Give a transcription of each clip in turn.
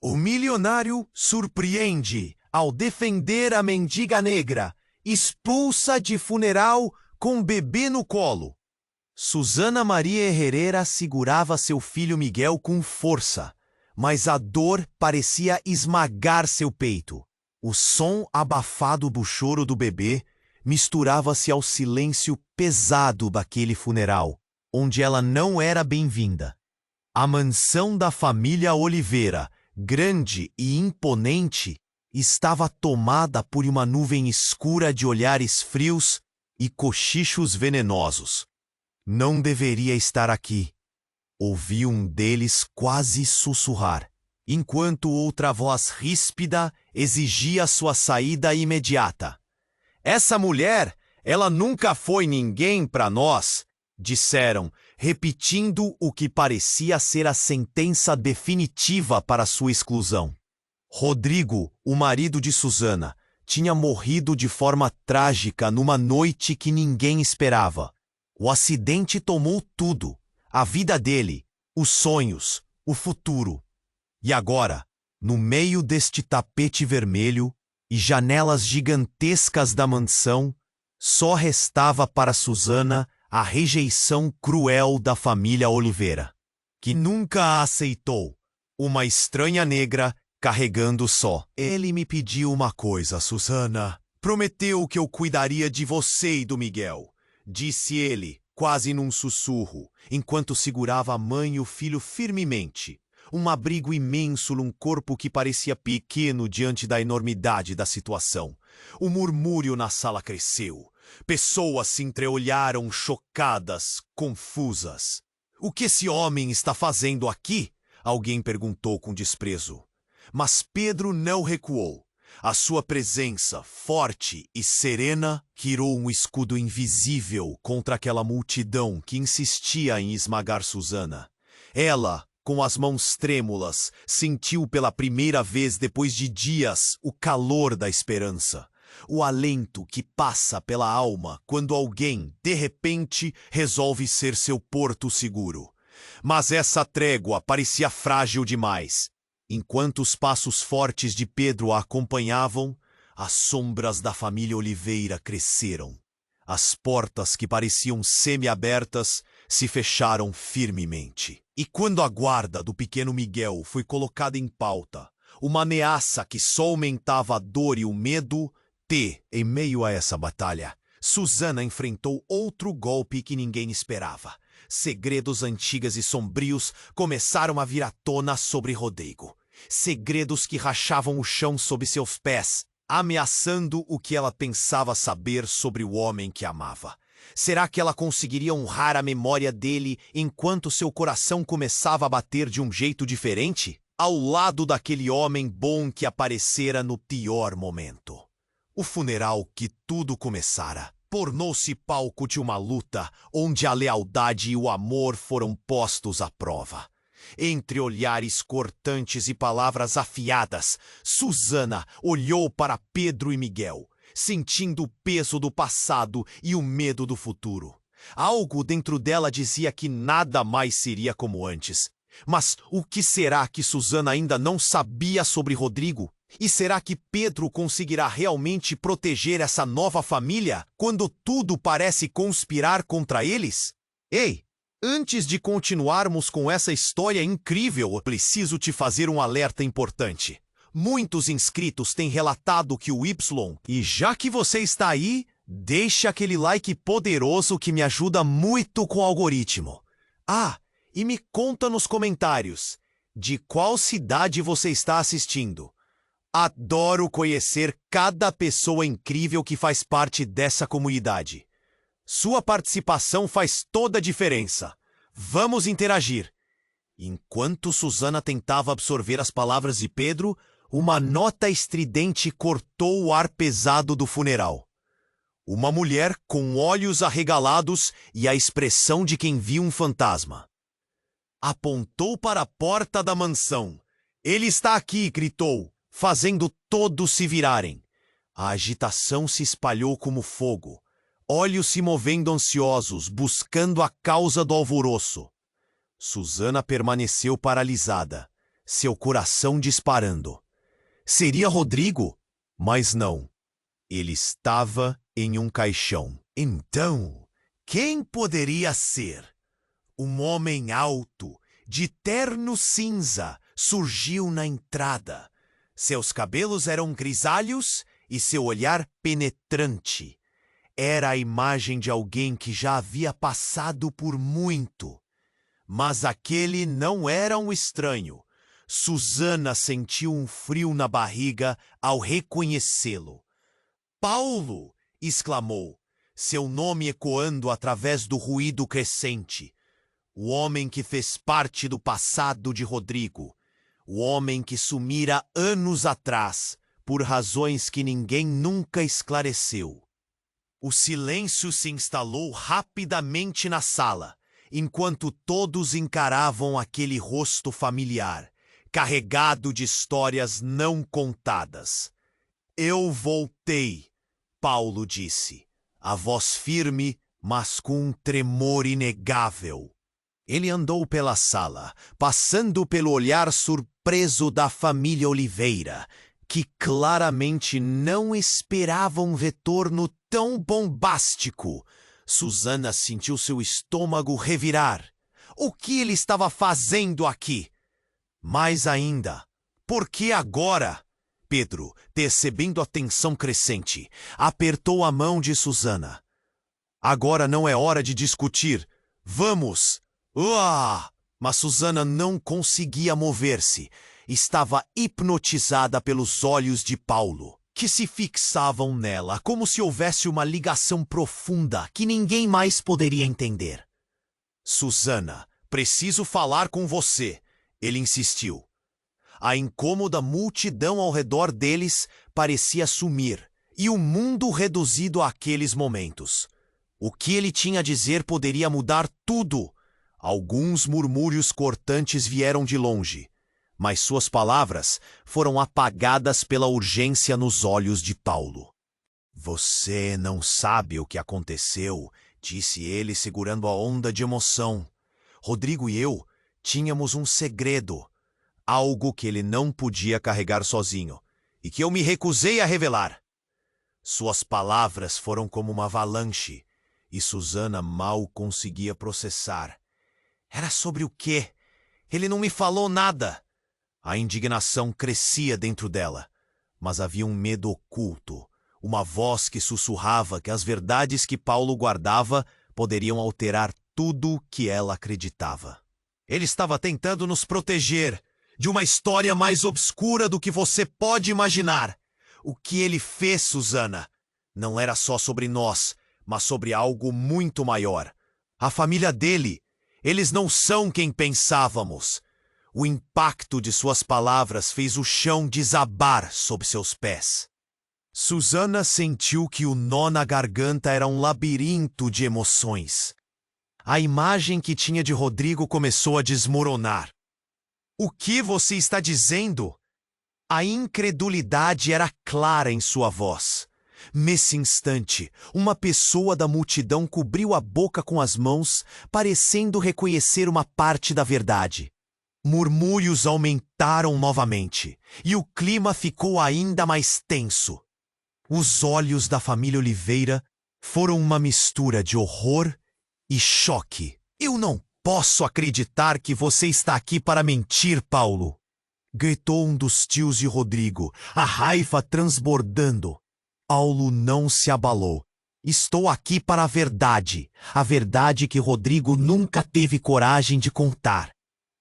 O milionário surpreende ao defender a mendiga negra, expulsa de funeral com bebê no colo. Susana Maria Herrera segurava seu filho Miguel com força, mas a dor parecia esmagar seu peito. O som abafado do choro do bebê misturava-se ao silêncio pesado daquele funeral, onde ela não era bem-vinda. A mansão da família Oliveira, grande e imponente, estava tomada por uma nuvem escura de olhares frios e cochichos venenosos. Não deveria estar aqui. Ouvi um deles quase sussurrar, enquanto outra voz ríspida exigia sua saída imediata. Essa mulher, ela nunca foi ninguém para nós, disseram, repetindo o que parecia ser a sentença definitiva para sua exclusão. Rodrigo, o marido de Susana, tinha morrido de forma trágica numa noite que ninguém esperava. O acidente tomou tudo, a vida dele, os sonhos, o futuro. E agora, no meio deste tapete vermelho e janelas gigantescas da mansão, só restava para Susana a rejeição cruel da família Oliveira, que nunca a aceitou, uma estranha negra carregando só. Ele me pediu uma coisa, Susana. Prometeu que eu cuidaria de você e do Miguel, disse ele, quase num sussurro, enquanto segurava a mãe e o filho firmemente. Um abrigo imenso num corpo que parecia pequeno diante da enormidade da situação. O murmúrio na sala cresceu. Pessoas se entreolharam chocadas, confusas. O que esse homem está fazendo aqui? Alguém perguntou com desprezo. Mas Pedro não recuou. A sua presença, forte e serena, quirou um escudo invisível contra aquela multidão que insistia em esmagar Susana. Ela, com as mãos trêmulas, sentiu pela primeira vez depois de dias o calor da esperança. O alento que passa pela alma quando alguém, de repente, resolve ser seu porto seguro. Mas essa trégua parecia frágil demais. Enquanto os passos fortes de Pedro a acompanhavam, as sombras da família Oliveira cresceram. As portas que pareciam semi-abertas se fecharam firmemente. E quando a guarda do pequeno Miguel foi colocada em pauta, uma ameaça que só aumentava a dor e o medo, em meio a essa batalha, Susana enfrentou outro golpe que ninguém esperava. Segredos antigos e sombrios começaram a vir à tona sobre Rodrigo. Segredos que rachavam o chão sob seus pés, ameaçando o que ela pensava saber sobre o homem que amava. Será que ela conseguiria honrar a memória dele enquanto seu coração começava a bater de um jeito diferente? Ao lado daquele homem bom que aparecera no pior momento. O funeral que tudo começara tornou-se palco de uma luta onde a lealdade e o amor foram postos à prova. Entre olhares cortantes e palavras afiadas, Susana olhou para Pedro e Miguel, sentindo o peso do passado e o medo do futuro. Algo dentro dela dizia que nada mais seria como antes. Mas o que será que Susana ainda não sabia sobre Rodrigo? E será que Pedro conseguirá realmente proteger essa nova família quando tudo parece conspirar contra eles? Ei! Antes de continuarmos com essa história incrível, preciso te fazer um alerta importante. Muitos inscritos têm relatado que o e já que você está aí, deixe aquele like poderoso que me ajuda muito com o algoritmo. E me conta nos comentários, de qual cidade você está assistindo? Adoro conhecer cada pessoa incrível que faz parte dessa comunidade. Sua participação faz toda a diferença. Vamos interagir. Enquanto Susana tentava absorver as palavras de Pedro, uma nota estridente cortou o ar pesado do funeral. Uma mulher com olhos arregalados e a expressão de quem viu um fantasma. Apontou para a porta da mansão. Ele está aqui, gritou, fazendo todos se virarem. A agitação se espalhou como fogo. Olhos se movendo ansiosos, buscando a causa do alvoroço. Susana permaneceu paralisada, seu coração disparando. Seria Rodrigo? Mas não. Ele estava em um caixão. Então, quem poderia ser? Um homem alto, de terno cinza, surgiu na entrada. Seus cabelos eram grisalhos e seu olhar penetrante. Era a imagem de alguém que já havia passado por muito. Mas aquele não era um estranho. Susana sentiu um frio na barriga ao reconhecê-lo. Paulo! Exclamou, seu nome ecoando através do ruído crescente. O homem que fez parte do passado de Rodrigo. O homem que sumira anos atrás, por razões que ninguém nunca esclareceu. O silêncio se instalou rapidamente na sala, enquanto todos encaravam aquele rosto familiar, carregado de histórias não contadas. Eu voltei, Paulo disse, a voz firme, mas com um tremor inegável. Ele andou pela sala, passando pelo olhar surpreso da família Oliveira, que claramente não esperava um retorno tão bombástico. Susana sentiu seu estômago revirar. O que ele estava fazendo aqui? Mais ainda, por que agora? Pedro, percebendo a tensão crescente, apertou a mão de Susana. Agora não é hora de discutir. Vamos! Mas Susana não conseguia mover-se. Estava hipnotizada pelos olhos de Paulo, que se fixavam nela como se houvesse uma ligação profunda que ninguém mais poderia entender. Susana, preciso falar com você, ele insistiu. A incômoda multidão ao redor deles parecia sumir, e o mundo reduzido àqueles momentos. O que ele tinha a dizer poderia mudar tudo. Alguns murmúrios cortantes vieram de longe, mas suas palavras foram apagadas pela urgência nos olhos de Paulo. Você não sabe o que aconteceu, disse ele segurando a onda de emoção. Rodrigo e eu tínhamos um segredo, algo que ele não podia carregar sozinho, e que eu me recusei a revelar. Suas palavras foram como uma avalanche, e Susana mal conseguia processar. Era sobre o quê? Ele não me falou nada. A indignação crescia dentro dela, mas havia um medo oculto, uma voz que sussurrava que as verdades que Paulo guardava poderiam alterar tudo o que ela acreditava. Ele estava tentando nos proteger de uma história mais obscura do que você pode imaginar. O que ele fez, Susana, não era só sobre nós, mas sobre algo muito maior. A família dele. Eles não são quem pensávamos. O impacto de suas palavras fez o chão desabar sob seus pés. Susana sentiu que o nó na garganta era um labirinto de emoções. A imagem que tinha de Rodrigo começou a desmoronar. O que você está dizendo? A incredulidade era clara em sua voz. Nesse instante, uma pessoa da multidão cobriu a boca com as mãos, parecendo reconhecer uma parte da verdade. Murmúrios aumentaram novamente, e o clima ficou ainda mais tenso. Os olhos da família Oliveira foram uma mistura de horror e choque. Eu não posso acreditar que você está aqui para mentir, Paulo! Gritou um dos tios de Rodrigo, a raiva transbordando. Paulo não se abalou. Estou aqui para a verdade que Rodrigo nunca teve coragem de contar.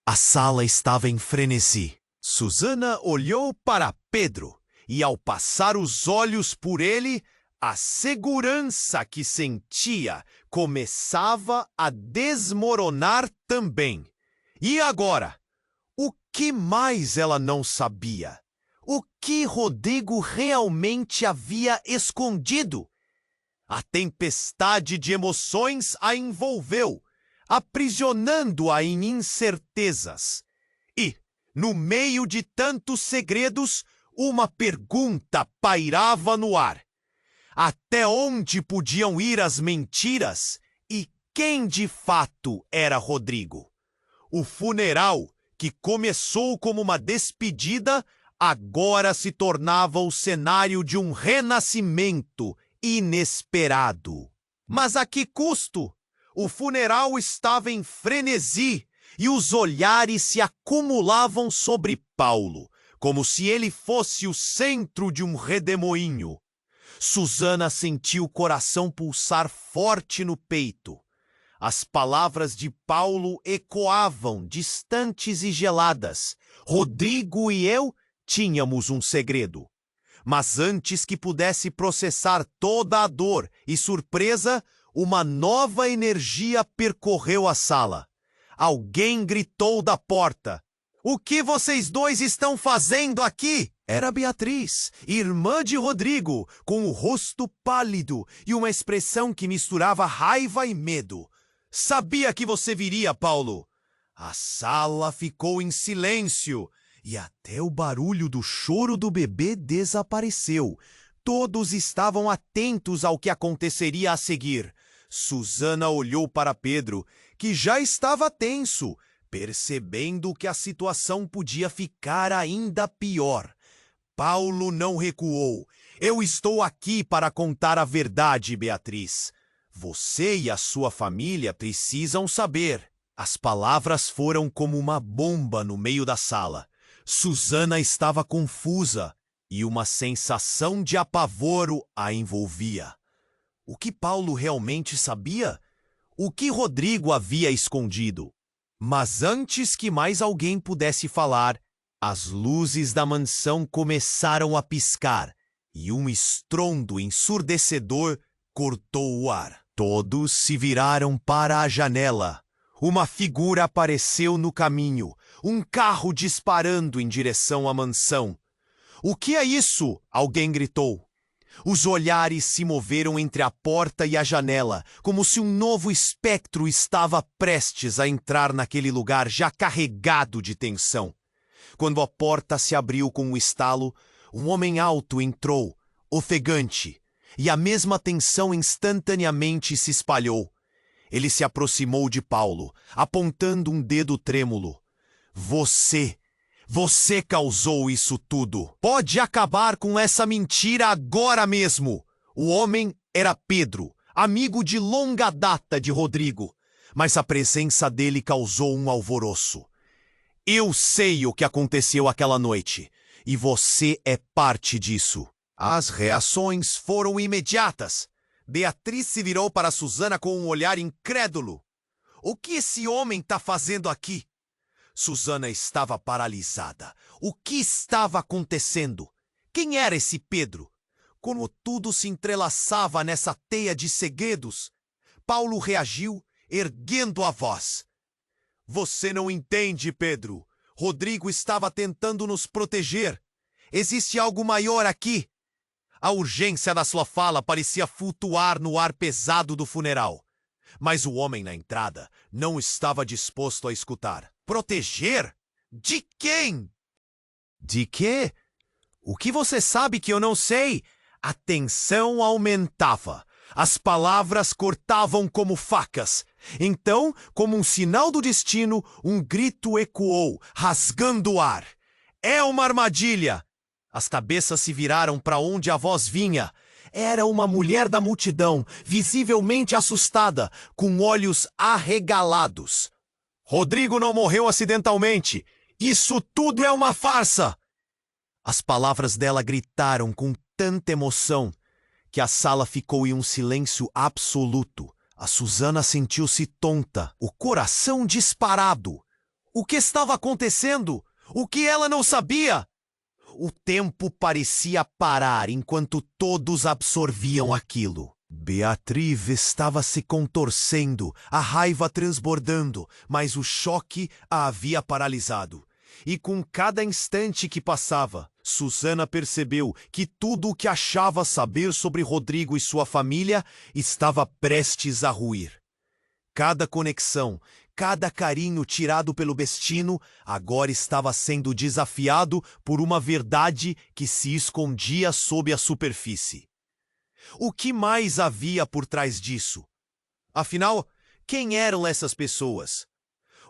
A sala estava em frenesi. Susana olhou para Pedro e, ao passar os olhos por ele, a segurança que sentia começava a desmoronar também. E agora? O que mais ela não sabia? O que Rodrigo realmente havia escondido? A tempestade de emoções a envolveu, aprisionando-a em incertezas. E, no meio de tantos segredos, uma pergunta pairava no ar. Até onde podiam ir as mentiras e quem de fato era Rodrigo? O funeral que começou como uma despedida, agora se tornava o cenário de um renascimento inesperado. Mas a que custo? O funeral estava em frenesi e os olhares se acumulavam sobre Paulo, como se ele fosse o centro de um redemoinho. Susana sentiu o coração pulsar forte no peito. As palavras de Paulo ecoavam, distantes e geladas. Rodrigo e eu tínhamos um segredo. Mas antes que pudesse processar toda a dor e surpresa, uma nova energia percorreu a sala. Alguém gritou da porta: "O que vocês dois estão fazendo aqui?" Era Beatriz, irmã de Rodrigo, com o rosto pálido e uma expressão que misturava raiva e medo. "Sabia que você viria, Paulo." A sala ficou em silêncio e até o barulho do choro do bebê desapareceu. Todos estavam atentos ao que aconteceria a seguir. Susana olhou para Pedro, que já estava tenso, percebendo que a situação podia ficar ainda pior. Paulo não recuou. "Eu estou aqui para contar a verdade, Beatriz. Você e a sua família precisam saber." As palavras foram como uma bomba no meio da sala. Susana estava confusa e uma sensação de apavoro a envolvia. O que Paulo realmente sabia? O que Rodrigo havia escondido? Mas antes que mais alguém pudesse falar, as luzes da mansão começaram a piscar e um estrondo ensurdecedor cortou o ar. Todos se viraram para a janela. Uma figura apareceu no caminho, um carro disparando em direção à mansão. "O que é isso?" alguém gritou. Os olhares se moveram entre a porta e a janela, como se um novo espectro estava prestes a entrar naquele lugar já carregado de tensão. Quando a porta se abriu com um estalo, um homem alto entrou, ofegante, e a mesma tensão instantaneamente se espalhou. Ele se aproximou de Paulo, apontando um dedo trêmulo. Você causou isso tudo. Pode acabar com essa mentira agora mesmo." O homem era Pedro, amigo de longa data de Rodrigo, mas a presença dele causou um alvoroço. "Eu sei o que aconteceu aquela noite, e você é parte disso." As reações foram imediatas. Beatriz se virou para Susana com um olhar incrédulo. "O que esse homem está fazendo aqui?" Susana estava paralisada. O que estava acontecendo? Quem era esse Pedro? Como tudo se entrelaçava nessa teia de segredos? Paulo reagiu, erguendo a voz. "Você não entende, Pedro. Rodrigo estava tentando nos proteger. Existe algo maior aqui." A urgência da sua fala parecia flutuar no ar pesado do funeral. Mas o homem na entrada não estava disposto a escutar. "Proteger? De quem?" "De quê? O que você sabe que eu não sei?" A tensão aumentava. As palavras cortavam como facas. Então, como um sinal do destino, um grito ecoou, rasgando o ar. "É uma armadilha!" As cabeças se viraram para onde a voz vinha. Era uma mulher da multidão, visivelmente assustada, com olhos arregalados. "Rodrigo não morreu acidentalmente. Isso tudo é uma farsa!" As palavras dela gritaram com tanta emoção que a sala ficou em um silêncio absoluto. A Susana sentiu-se tonta, o coração disparado. O que estava acontecendo? O que ela não sabia? O tempo parecia parar enquanto todos absorviam aquilo. Beatriz estava se contorcendo, a raiva transbordando, mas o choque a havia paralisado. E com cada instante que passava, Susana percebeu que tudo o que achava saber sobre Rodrigo e sua família estava prestes a ruir. Cada conexão, cada carinho tirado pelo destino, agora estava sendo desafiado por uma verdade que se escondia sob a superfície. O que mais havia por trás disso? Afinal, quem eram essas pessoas?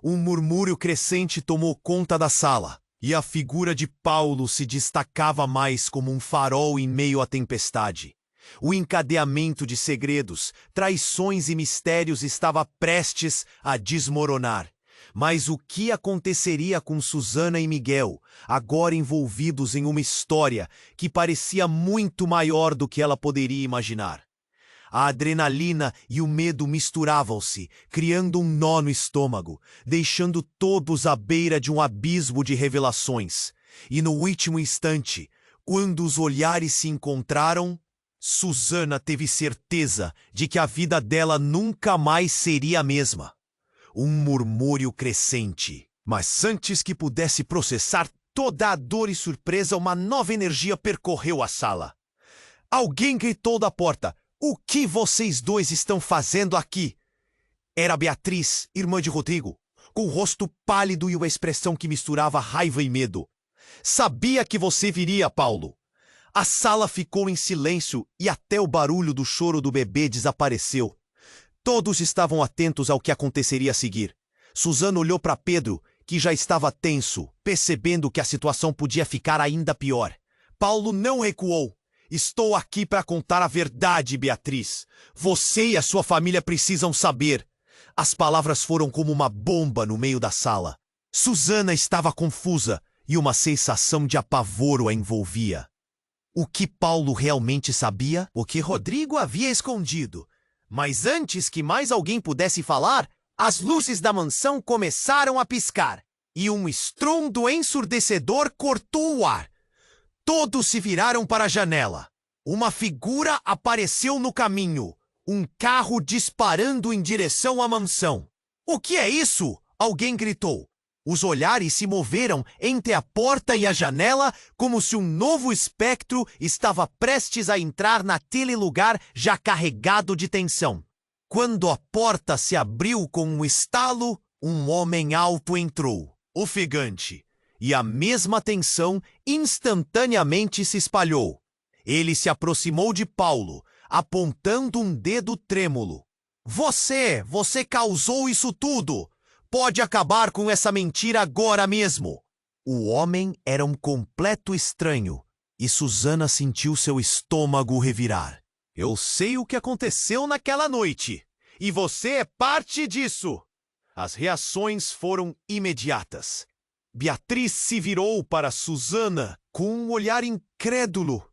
Um murmúrio crescente tomou conta da sala, e a figura de Paulo se destacava mais como um farol em meio à tempestade. O encadeamento de segredos, traições e mistérios estava prestes a desmoronar. Mas o que aconteceria com Susana e Miguel, agora envolvidos em uma história que parecia muito maior do que ela poderia imaginar? A adrenalina e o medo misturavam-se, criando um nó no estômago, deixando todos à beira de um abismo de revelações. E no último instante, quando os olhares se encontraram, Susana teve certeza de que a vida dela nunca mais seria a mesma. Um murmúrio crescente. Mas antes que pudesse processar toda a dor e surpresa, uma nova energia percorreu a sala. Alguém gritou da porta: "O que vocês dois estão fazendo aqui?" Era Beatriz, irmã de Rodrigo, com o rosto pálido e uma expressão que misturava raiva e medo. "Sabia que você viria, Paulo." A sala ficou em silêncio e até o barulho do choro do bebê desapareceu. Todos estavam atentos ao que aconteceria a seguir. Susana olhou para Pedro, que já estava tenso, percebendo que a situação podia ficar ainda pior. Paulo não recuou. "Estou aqui para contar a verdade, Beatriz. Você e a sua família precisam saber." As palavras foram como uma bomba no meio da sala. Susana estava confusa e uma sensação de apavoro a envolvia. O que Paulo realmente sabia? O que Rodrigo havia escondido. Mas antes que mais alguém pudesse falar, as luzes da mansão começaram a piscar e um estrondo ensurdecedor cortou o ar. Todos se viraram para a janela. Uma figura apareceu no caminho, um carro disparando em direção à mansão. "O que é isso?" alguém gritou. Os olhares se moveram entre a porta e a janela como se um novo espectro estava prestes a entrar naquele lugar já carregado de tensão. Quando a porta se abriu com um estalo, um homem alto entrou, ofegante, e a mesma tensão instantaneamente se espalhou. Ele se aproximou de Paulo, apontando um dedo trêmulo. Você causou isso tudo! Pode acabar com essa mentira agora mesmo." O homem era um completo estranho, e Susana sentiu seu estômago revirar. "Eu sei o que aconteceu naquela noite, e você é parte disso." As reações foram imediatas. Beatriz se virou para Susana com um olhar incrédulo.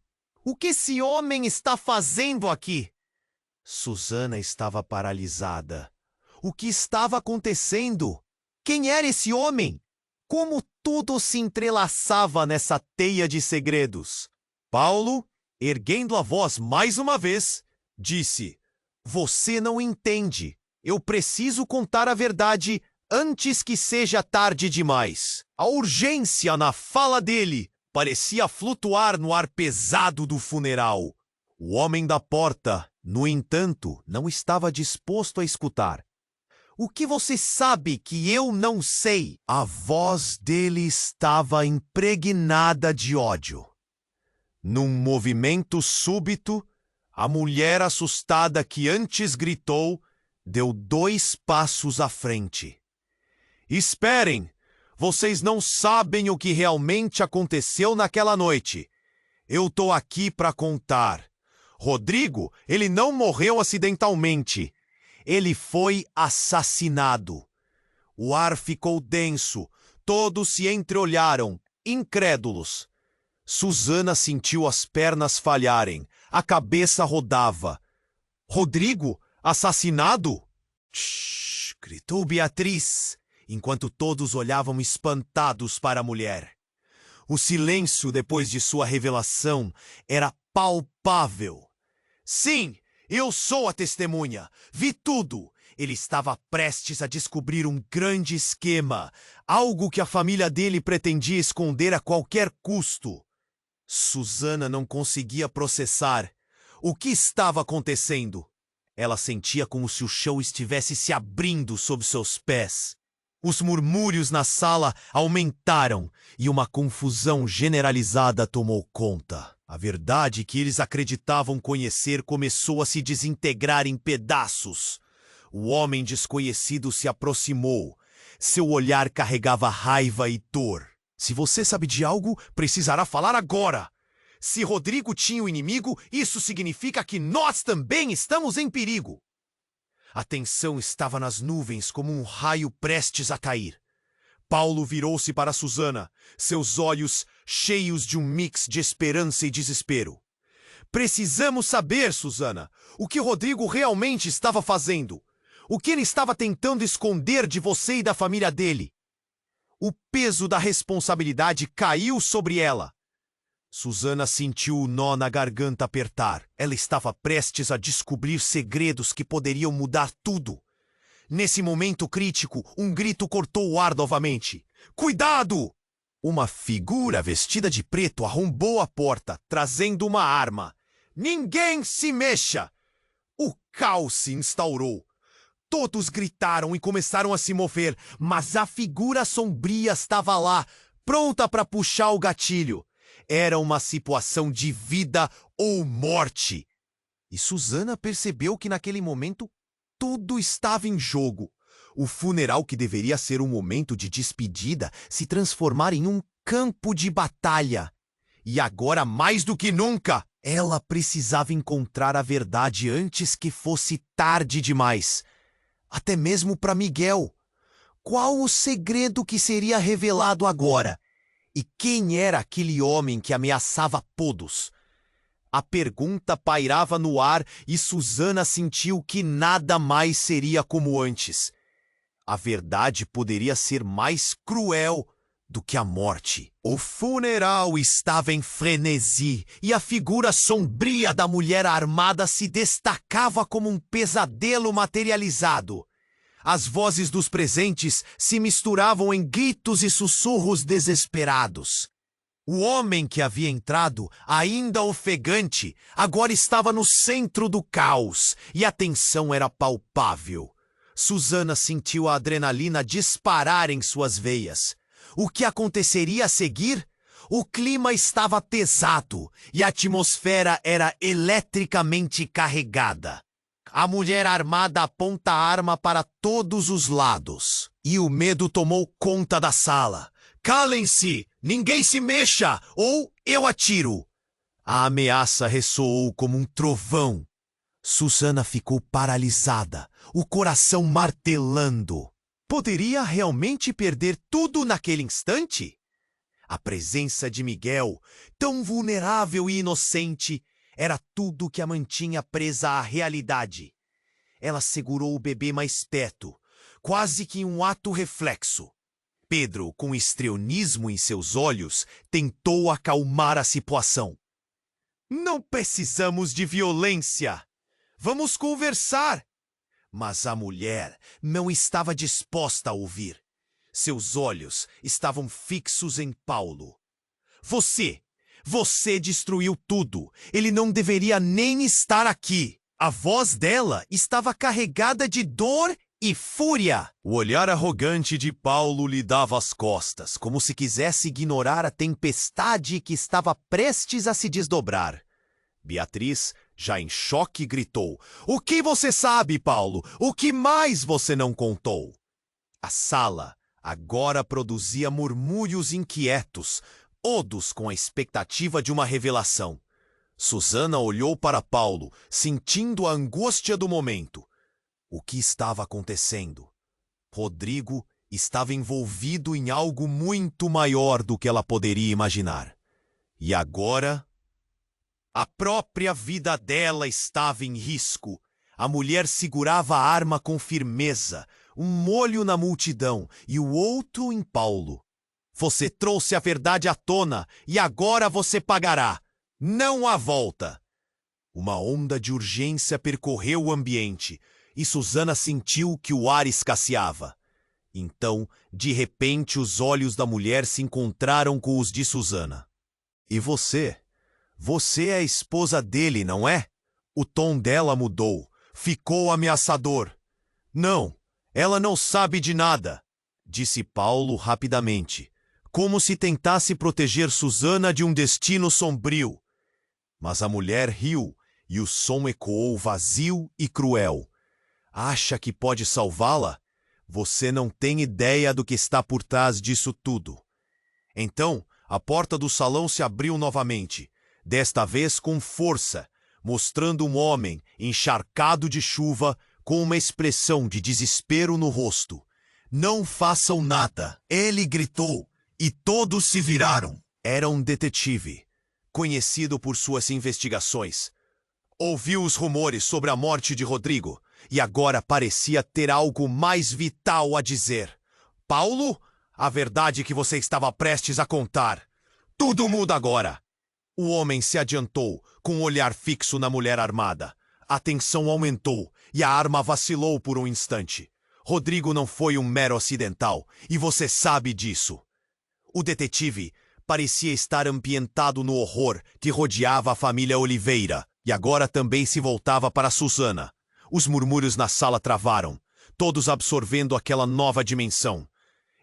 "O que esse homem está fazendo aqui?" Susana estava paralisada. O que estava acontecendo? Quem era esse homem? Como tudo se entrelaçava nessa teia de segredos? Paulo, erguendo a voz mais uma vez, disse: "Você não entende. Eu preciso contar a verdade antes que seja tarde demais." A urgência na fala dele parecia flutuar no ar pesado do funeral. O homem da porta, no entanto, não estava disposto a escutar. "O que você sabe que eu não sei?" A voz dele estava impregnada de ódio. Num movimento súbito, a mulher assustada que antes gritou, deu 2 passos à frente. "Esperem! Vocês não sabem o que realmente aconteceu naquela noite. Eu tô aqui para contar. Rodrigo, ele não morreu acidentalmente. Ele foi assassinado." O ar ficou denso. Todos se entreolharam, incrédulos. Susana sentiu as pernas falharem. A cabeça rodava. "Rodrigo, assassinado?" "Shhh!" gritou Beatriz, enquanto todos olhavam espantados para a mulher. O silêncio depois de sua revelação era palpável. "Sim! Eu sou a testemunha. Vi tudo." Ele estava prestes a descobrir um grande esquema, algo que a família dele pretendia esconder a qualquer custo. Susana não conseguia processar o que estava acontecendo. Ela sentia como se o chão estivesse se abrindo sob seus pés. Os murmúrios na sala aumentaram e uma confusão generalizada tomou conta. A verdade que eles acreditavam conhecer começou a se desintegrar em pedaços. O homem desconhecido se aproximou, Seu olhar carregava raiva e dor. Se você sabe de algo, precisará falar agora. Se Rodrigo tinha um inimigo, isso significa que nós também estamos em perigo. A tensão estava nas nuvens como um raio prestes a cair. Paulo virou-se para Susana, seus olhos cheios de um mix de esperança e desespero. Precisamos saber, Susana, o que Rodrigo realmente estava fazendo. O que ele estava tentando esconder de você e da família dele. O peso da responsabilidade caiu sobre ela. Susana sentiu o nó na garganta apertar. Ela estava prestes a descobrir segredos que poderiam mudar tudo. Nesse momento crítico, um grito cortou o ar novamente. Cuidado! Uma figura vestida de preto arrombou a porta, trazendo uma arma. Ninguém se mexa! O caos se instaurou. Todos gritaram e começaram a se mover, mas a figura sombria estava lá, pronta para puxar o gatilho. Era uma situação de vida ou morte. E Susana percebeu que naquele momento tudo estava em jogo. O funeral, que deveria ser um momento de despedida, se transformar em um campo de batalha. E agora, mais do que nunca, ela precisava encontrar a verdade antes que fosse tarde demais. Até mesmo para Miguel. Qual o segredo que seria revelado agora? E quem era aquele homem que ameaçava todos? A pergunta pairava no ar e Susana sentiu que nada mais seria como antes. A verdade poderia ser mais cruel do que a morte. O funeral estava em frenesi e a figura sombria da mulher armada se destacava como um pesadelo materializado. As vozes dos presentes se misturavam em gritos e sussurros desesperados. O homem que havia entrado, ainda ofegante, agora estava no centro do caos e a tensão era palpável. Susana sentiu a adrenalina disparar em suas veias. O que aconteceria a seguir? O clima estava pesado e a atmosfera era eletricamente carregada. A mulher armada aponta a arma para todos os lados. E o medo tomou conta da sala. Calem-se! Ninguém se mexa! Ou eu atiro! A ameaça ressoou como um trovão. Susana ficou paralisada, o coração martelando. Poderia realmente perder tudo naquele instante? A presença de Miguel, tão vulnerável e inocente, era tudo que a mantinha presa à realidade. Ela segurou o bebê mais perto, quase que em um ato reflexo. Pedro, com histrionismo em seus olhos, tentou acalmar a situação. Não precisamos de violência. Vamos conversar. Mas a mulher não estava disposta a ouvir. Seus olhos estavam fixos em Paulo. Você destruiu tudo. Ele não deveria nem estar aqui. A voz dela estava carregada de dor e fúria. O olhar arrogante de Paulo lhe dava as costas, como se quisesse ignorar a tempestade que estava prestes a se desdobrar. Beatriz, já em choque, gritou: "O que você sabe, Paulo? O que mais você não contou?" A sala agora produzia murmúrios inquietos, todos com a expectativa de uma revelação. Susana olhou para Paulo, sentindo a angústia do momento. O que estava acontecendo? Rodrigo estava envolvido em algo muito maior do que ela poderia imaginar. E agora, a própria vida dela estava em risco. A mulher segurava a arma com firmeza, um olho na multidão e o outro em Paulo. Você trouxe a verdade à tona e agora você pagará. Não há volta. Uma onda de urgência percorreu o ambiente e Susana sentiu que o ar escasseava. Então, de repente, os olhos da mulher se encontraram com os de Susana. E você? Você é a esposa dele, não é? O tom dela mudou. Ficou ameaçador. Não, ela não sabe de nada, disse Paulo rapidamente, como se tentasse proteger Susana de um destino sombrio. Mas a mulher riu e o som ecoou vazio e cruel. Acha que pode salvá-la? Você não tem ideia do que está por trás disso tudo. Então, a porta do salão se abriu novamente, desta vez com força, mostrando um homem encharcado de chuva com uma expressão de desespero no rosto. Não façam nada, ele gritou, e todos se viraram. Era um detetive, conhecido por suas investigações. Ouviu os rumores sobre a morte de Rodrigo e agora parecia ter algo mais vital a dizer. Paulo, a verdade que você estava prestes a contar. Tudo muda agora. O homem se adiantou, com um olhar fixo na mulher armada. A tensão aumentou e a arma vacilou por um instante. Rodrigo não foi um mero acidental, e você sabe disso. O detetive parecia estar ambientado no horror que rodeava a família Oliveira, e agora também se voltava para Susana. Os murmúrios na sala travaram, todos absorvendo aquela nova dimensão.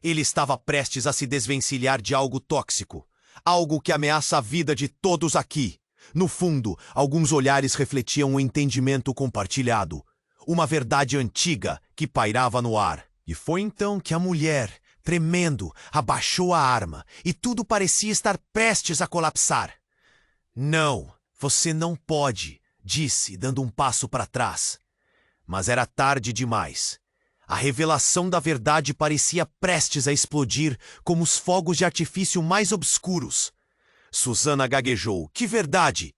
Ele estava prestes a se desvencilhar de algo tóxico, algo que ameaça a vida de todos aqui. No fundo, alguns olhares refletiam um entendimento compartilhado, uma verdade antiga que pairava no ar. E foi então que a mulher, tremendo, abaixou a arma e tudo parecia estar prestes a colapsar. Não, você não pode, disse, dando um passo para trás. Mas era tarde demais. A revelação da verdade parecia prestes a explodir como os fogos de artifício mais obscuros. Susana gaguejou. Que verdade!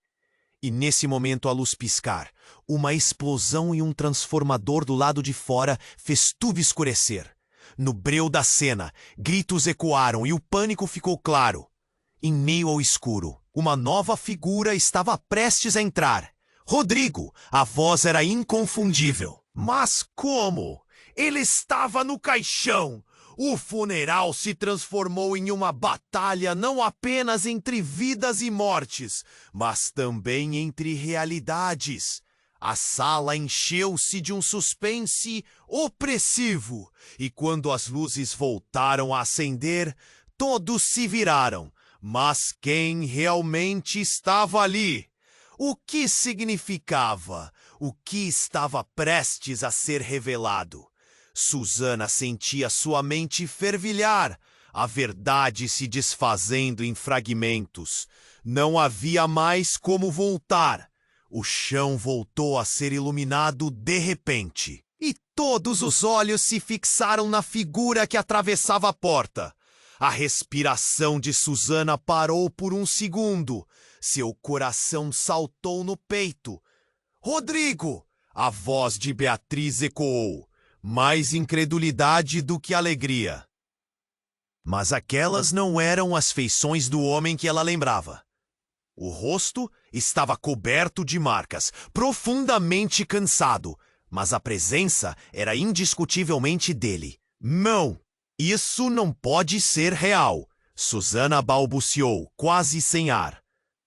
E nesse momento a luz piscar, uma explosão e um transformador do lado de fora fez tudo escurecer. No breu da cena, gritos ecoaram e o pânico ficou claro. Em meio ao escuro, uma nova figura estava prestes a entrar. Rodrigo! A voz era inconfundível. Mas como? Ele estava no caixão! O funeral se transformou em uma batalha não apenas entre vidas e mortes, mas também entre realidades. A sala encheu-se de um suspense opressivo, e quando as luzes voltaram a acender, todos se viraram. Mas quem realmente estava ali? O que significava? O que estava prestes a ser revelado? Susana sentia sua mente fervilhar, a verdade se desfazendo em fragmentos. Não havia mais como voltar. O chão voltou a ser iluminado de repente. E todos os olhos se fixaram na figura que atravessava a porta. A respiração de Susana parou por um segundo. Seu coração saltou no peito. Rodrigo! A voz de Beatriz ecoou. Mais incredulidade do que alegria. Mas aquelas não eram as feições do homem que ela lembrava. O rosto estava coberto de marcas, profundamente cansado, mas a presença era indiscutivelmente dele. Não, isso não pode ser real, Susana balbuciou, quase sem ar.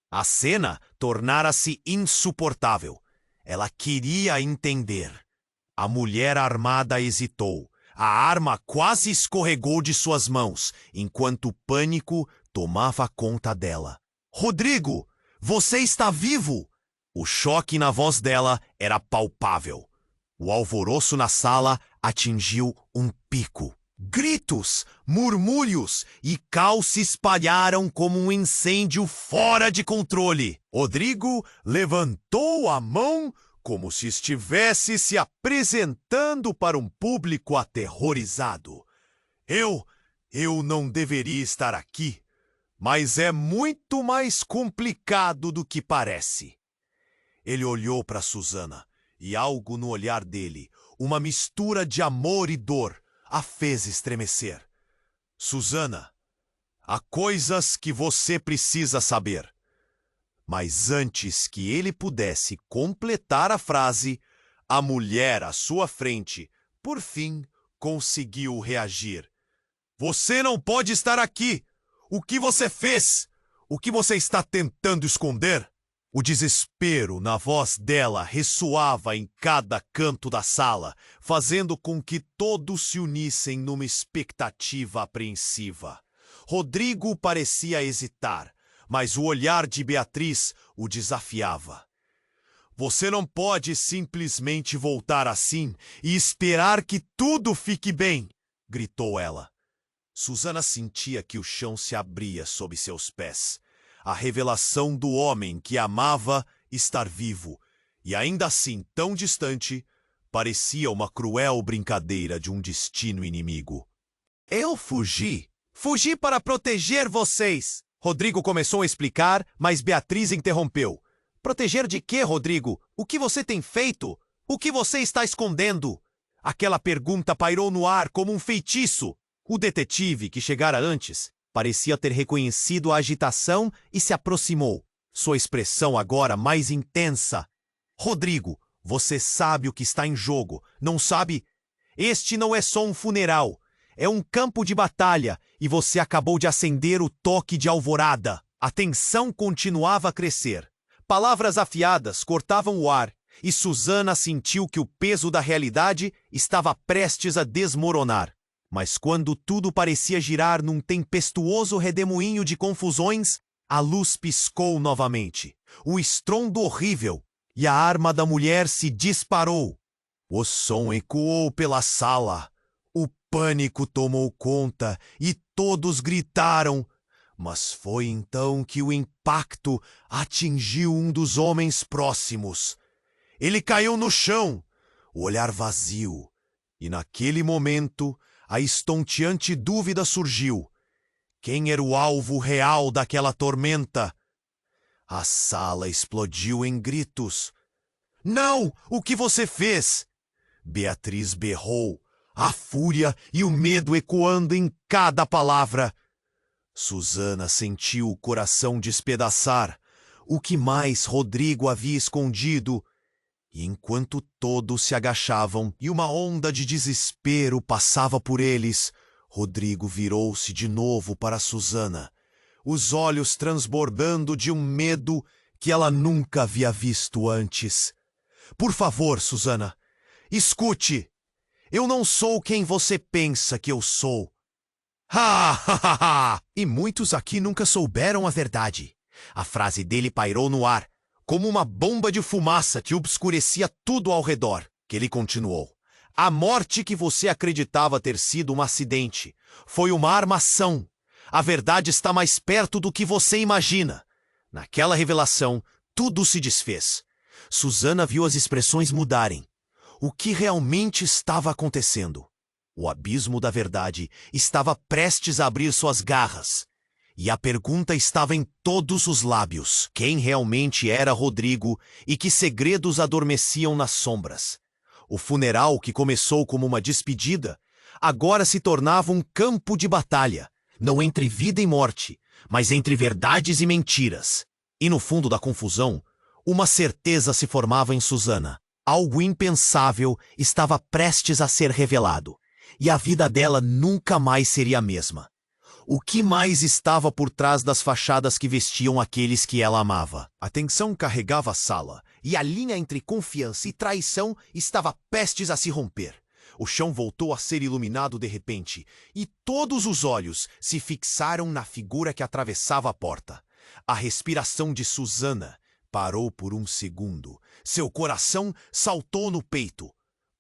A cena tornara-se insuportável. Ela queria entender. A mulher armada hesitou. A arma quase escorregou de suas mãos, enquanto o pânico tomava conta dela. Rodrigo, você está vivo! O choque na voz dela era palpável. O alvoroço na sala atingiu um pico. Gritos, murmúrios e caos se espalharam como um incêndio fora de controle. Rodrigo levantou a mão como se estivesse se apresentando para um público aterrorizado. Eu não deveria estar aqui, mas é muito mais complicado do que parece. Ele olhou para Susana e algo no olhar dele, uma mistura de amor e dor, a fez estremecer. Susana, há coisas que você precisa saber. Mas antes que ele pudesse completar a frase, a mulher à sua frente, por fim, conseguiu reagir. Você não pode estar aqui! O que você fez? O que você está tentando esconder? O desespero na voz dela ressoava em cada canto da sala, fazendo com que todos se unissem numa expectativa apreensiva. Rodrigo parecia hesitar, mas o olhar de Beatriz o desafiava. Você não pode simplesmente voltar assim e esperar que tudo fique bem, gritou ela. Susana sentia que o chão se abria sob seus pés. A revelação do homem que amava estar vivo, e ainda assim tão distante, parecia uma cruel brincadeira de um destino inimigo. Eu fugi. Fugi para proteger vocês. Rodrigo começou a explicar, mas Beatriz interrompeu. Proteger de quê, Rodrigo? O que você tem feito? O que você está escondendo? Aquela pergunta pairou no ar como um feitiço. O detetive, que chegara antes, parecia ter reconhecido a agitação e se aproximou. Sua expressão agora mais intensa. Rodrigo, você sabe o que está em jogo, não sabe? Este não é só um funeral. É um campo de batalha e você acabou de acender o toque de alvorada. A tensão continuava a crescer. Palavras afiadas cortavam o ar e Susana sentiu que o peso da realidade estava prestes a desmoronar. Mas quando tudo parecia girar num tempestuoso redemoinho de confusões, a luz piscou novamente. Um estrondo horrível e a arma da mulher se disparou. O som ecoou pela sala. O pânico tomou conta e todos gritaram. Mas foi então que o impacto atingiu um dos homens próximos. Ele caiu no chão, o olhar vazio, e naquele momento a estonteante dúvida surgiu. Quem era o alvo real daquela tormenta? A sala explodiu em gritos. Não! O que você fez? Beatriz berrou, a fúria e o medo ecoando em cada palavra. Susana sentiu o coração despedaçar. O que mais Rodrigo havia escondido? E enquanto todos se agachavam e uma onda de desespero passava por eles, Rodrigo virou-se de novo para Susana, os olhos transbordando de um medo que ela nunca havia visto antes. Por favor, Susana, escute. Eu não sou quem você pensa que eu sou. E muitos aqui nunca souberam a verdade. A frase dele pairou no ar, como uma bomba de fumaça que obscurecia tudo ao redor, que ele continuou. A morte que você acreditava ter sido um acidente foi uma armação. A verdade está mais perto do que você imagina. Naquela revelação, tudo se desfez. Susana viu as expressões mudarem. O que realmente estava acontecendo? O abismo da verdade estava prestes a abrir suas garras. E a pergunta estava em todos os lábios. Quem realmente era Rodrigo e que segredos adormeciam nas sombras? O funeral, que começou como uma despedida, agora se tornava um campo de batalha, não entre vida e morte, mas entre verdades e mentiras. E no fundo da confusão, uma certeza se formava em Susana. Algo impensável estava prestes a ser revelado, e a vida dela nunca mais seria a mesma. O que mais estava por trás das fachadas que vestiam aqueles que ela amava? A tensão carregava a sala, e a linha entre confiança e traição estava prestes a se romper. O chão voltou a ser iluminado de repente, e todos os olhos se fixaram na figura que atravessava a porta. A respiração de Susana parou por um segundo. Seu coração saltou no peito.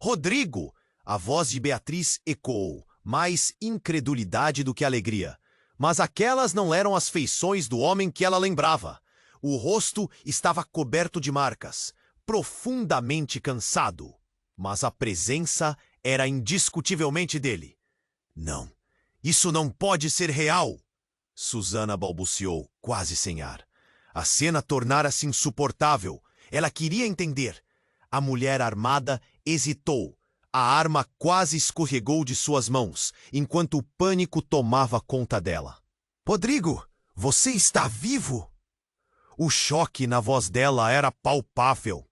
Rodrigo! A voz de Beatriz ecoou, mais incredulidade do que alegria. Mas aquelas não eram as feições do homem que ela lembrava. O rosto estava coberto de marcas, profundamente cansado. Mas a presença era indiscutivelmente dele. Não, isso não pode ser real! Susana balbuciou, quase sem ar. A cena tornara-se insuportável. Ela queria entender. A mulher armada hesitou. A arma quase escorregou de suas mãos, enquanto o pânico tomava conta dela. Rodrigo, você está vivo? O choque na voz dela era palpável.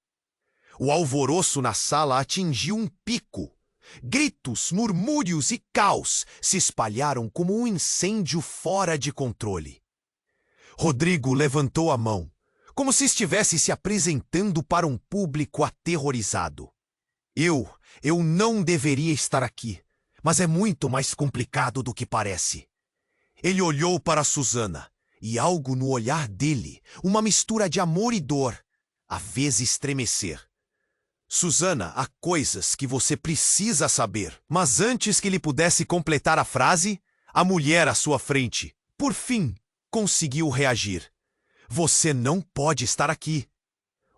O alvoroço na sala atingiu um pico. Gritos, murmúrios e caos se espalharam como um incêndio fora de controle. Rodrigo levantou a mão, como se estivesse se apresentando para um público aterrorizado. Eu não deveria estar aqui, mas é muito mais complicado do que parece. Ele olhou para Susana, e algo no olhar dele, uma mistura de amor e dor, a fez estremecer. Susana, há coisas que você precisa saber. Mas antes que ele pudesse completar a frase, a mulher à sua frente, por fim, conseguiu reagir. Você não pode estar aqui.